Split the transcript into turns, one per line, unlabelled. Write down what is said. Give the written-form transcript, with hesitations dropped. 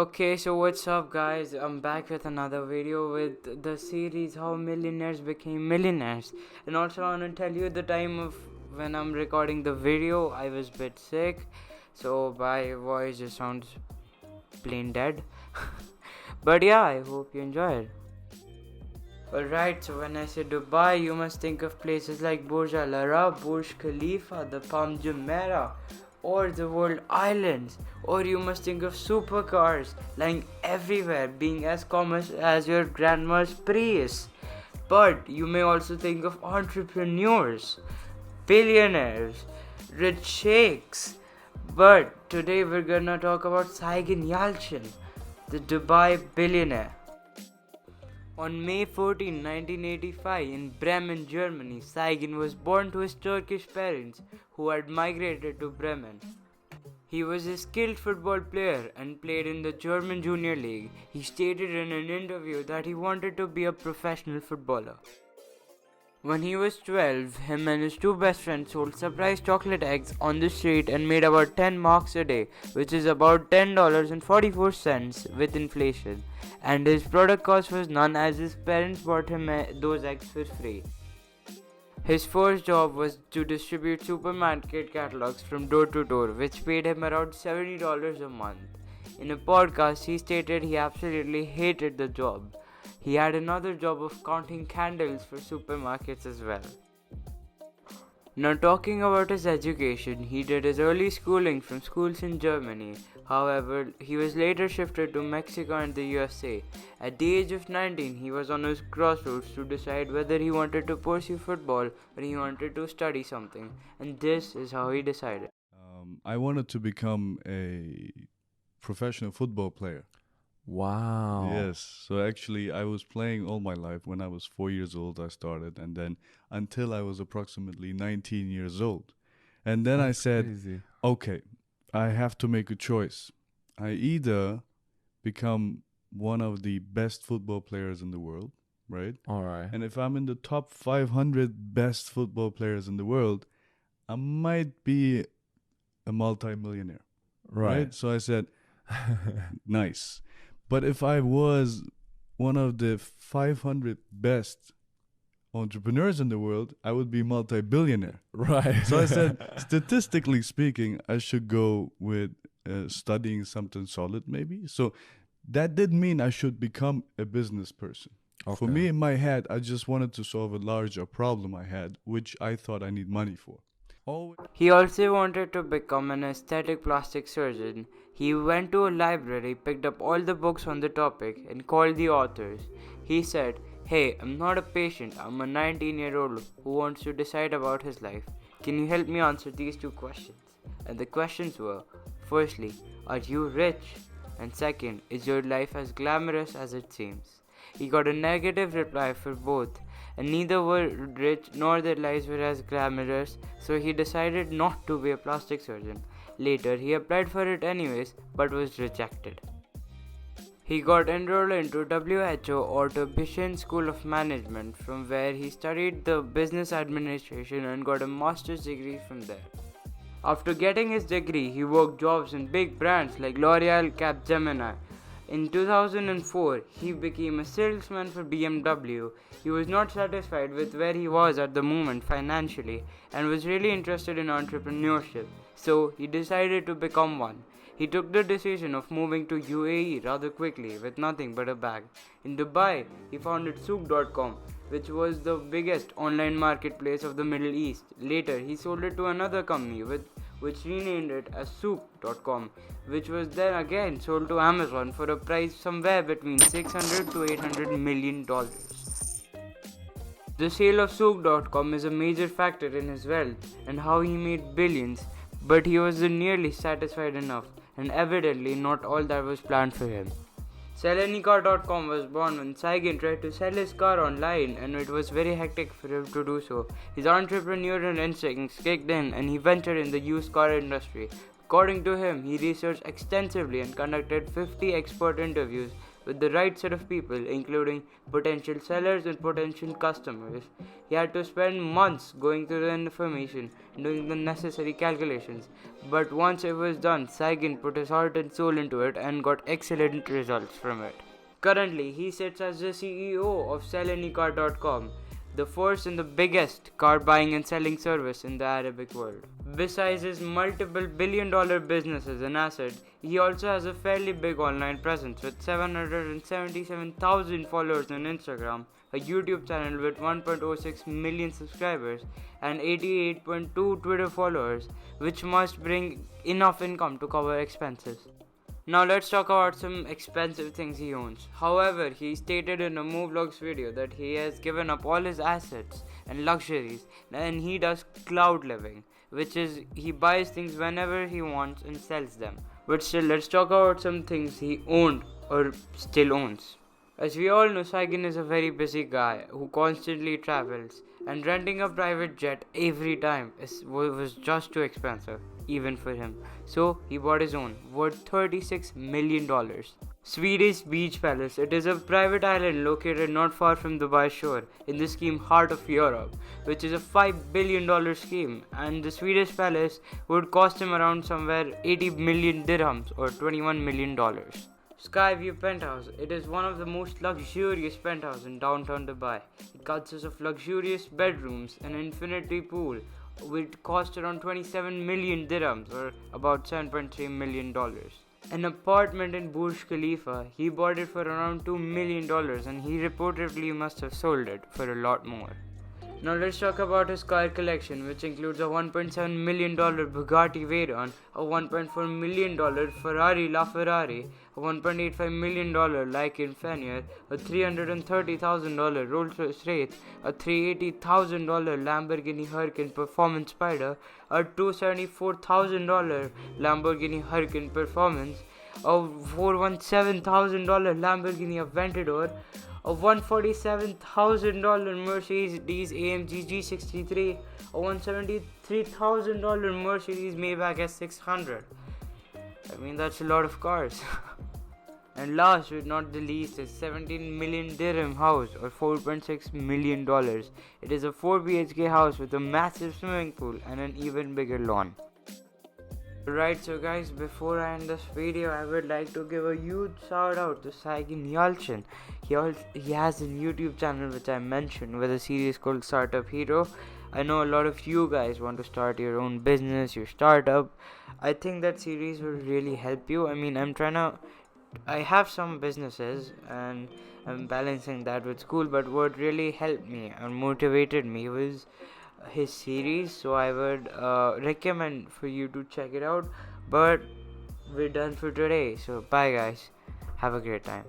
Okay, so what's up, guys? I'm back with another video with the series How Millionaires Became Millionaires. And also, I want to tell you the time of when I'm recording the video. I was a bit sick, so my voice just sounds plain dead. But yeah, I hope you enjoyed. Alright, so when I say Dubai, you must think of places like Burj Al Arab, Burj Khalifa, the Palm Jumeirah, or the World Islands. Or you must think of supercars lying everywhere, being as common as your grandma's Prius. But you may also think of entrepreneurs, billionaires, rich sheikhs. But today we're gonna talk about Saygin Yalcin, the Dubai billionaire. On May 14, 1985, in Bremen, Germany, Saygin was born to his Turkish parents who had migrated to Bremen. He was a skilled football player and played in the German Junior League. He stated in an interview that he wanted to be a professional footballer. When he was 12, him and his two best friends sold surprise chocolate eggs on the street and made about 10 marks a day, which is about $10.44 with inflation. And his product cost was none as his parents bought him those eggs for free. His first job was to distribute supermarket catalogs from door to door, which paid him around $70 a month. In a podcast, he stated he absolutely hated the job. He had another job of counting candles for supermarkets as well. Now, talking about his education, he did his early schooling from schools in Germany. However, he was later shifted to Mexico and the USA. At the age of 19, he was on his crossroads to decide whether he wanted to pursue football or he wanted to study something. And this is how he decided.
I wanted to become a professional football player.
Wow.
Yes. So actually, I was playing all my life. When I was 4 years old, I started, and then until I was approximately 19 years old. And then I
That's
said,
crazy.
okay, I have to make a choice. I either become one of the best football players in the world, right?
All right.
And if I'm in the top 500 best football players in the world, I might be a multi-millionaire, right? So I said, nice. But if I was one of the 500 best entrepreneurs in the world, I would be multi-billionaire.
Right.
So I said, statistically speaking, I should go with studying something solid, maybe. So that did mean I should become a business person. For me, in my head, I just wanted to solve a larger problem I had, which I thought I need money for.
He also wanted to become an aesthetic plastic surgeon. He went to a library, picked up all the books on the topic, and called the authors. He said, "Hey, I'm not a patient. I'm a 19-year-old who wants to decide about his life. Can you help me answer these two questions?" And the questions were, firstly, are you rich? And second, is your life as glamorous as it seems? He got a negative reply for both, and neither were rich nor their lives were as glamorous, so he decided not to be a plastic surgeon. Later, he applied for it anyways, but was rejected. He got enrolled into WHO or the Bishan School of Management, from where he studied the business administration and got a master's degree from there. After getting his degree, he worked jobs in big brands like L'Oreal, Capgemini. In 2004, he became a salesman for BMW. He was not satisfied with where he was at the moment financially and was really interested in entrepreneurship, so he decided to become one. He took the decision of moving to UAE rather quickly with nothing but a bag. In Dubai, he founded Souk.com, which was the biggest online marketplace of the Middle East. Later, he sold it to another company which renamed it as Souk.com, which was then again sold to Amazon for a price somewhere between $600 to $800 million. The sale of Souk.com is a major factor in his wealth and how he made billions, but he wasn't nearly satisfied enough, and evidently not all that was planned for him. Selenica.com was born when Saygin tried to sell his car online, and it was very hectic for him to do so. His entrepreneurial instincts kicked in and he ventured in the used car industry. According to him, he researched extensively and conducted 50 expert interviews with the right set of people, including potential sellers and potential customers. He had to spend months going through the information and doing the necessary calculations. But once it was done, Saygin put his heart and soul into it and got excellent results from it. Currently, he sits as the CEO of sellanycar.com, the first and the biggest car buying and selling service in the Arabic world. Besides his multiple billion-dollar businesses and assets, he also has a fairly big online presence with 777,000 followers on Instagram, a YouTube channel with 1.06 million subscribers, and 88.2 Twitter followers, which must bring enough income to cover expenses. Now let's talk about some expensive things he owns. However, he stated in a Movlogs video that he has given up all his assets and luxuries and he does cloud living, which is he buys things whenever he wants and sells them. But still, let's talk about some things he owned or still owns. As we all know, Saygin is a very busy guy who constantly travels, and renting a private jet every time was just too expensive, even for him. So he bought his own, worth $36 million. Swedish Beach Palace. It is a private island located not far from Dubai shore in the scheme Heart of Europe, which is a $5 billion scheme, and the Swedish palace would cost him around somewhere 80 million dirhams or $21 million. Skyview Penthouse. It is one of the most luxurious penthouses in downtown Dubai. It consists of luxurious bedrooms, an infinity pool, which cost around 27 million dirhams or about $7.3 million. An apartment in Burj Khalifa. He bought it for around $2 million and he reportedly must have sold it for a lot more. Now let's talk about his car collection, which includes a $1.7 million Bugatti Veyron, a $1.4 million Ferrari LaFerrari, a $1.85 million Lycan Fenrir, a $330,000 Rolls-Royce Wraith, a $380,000 Lamborghini Huracan Performance Spider, a $274,000 Lamborghini Huracan Performance, a $417,000 Lamborghini Aventador, a $147,000 Mercedes AMG G63, a $173,000 Mercedes Maybach S600. I mean, that's a lot of cars. And last but not the least is 17 million dirham house or $4.6 million. It is a 4 BHK house with a massive swimming pool and an even bigger lawn. Alright, so guys, before I end this video, I would like to give a huge shout out to Saygin Yalcin. He has a YouTube channel which I mentioned with a series called Startup Hero. I know a lot of you guys want to start your own business, your startup. I think that series will really help you. I mean, I have some businesses and I'm balancing that with school, but what really helped me and motivated me was his series, so I would recommend for you to check it out. But we're done for today, so bye guys, have a great time.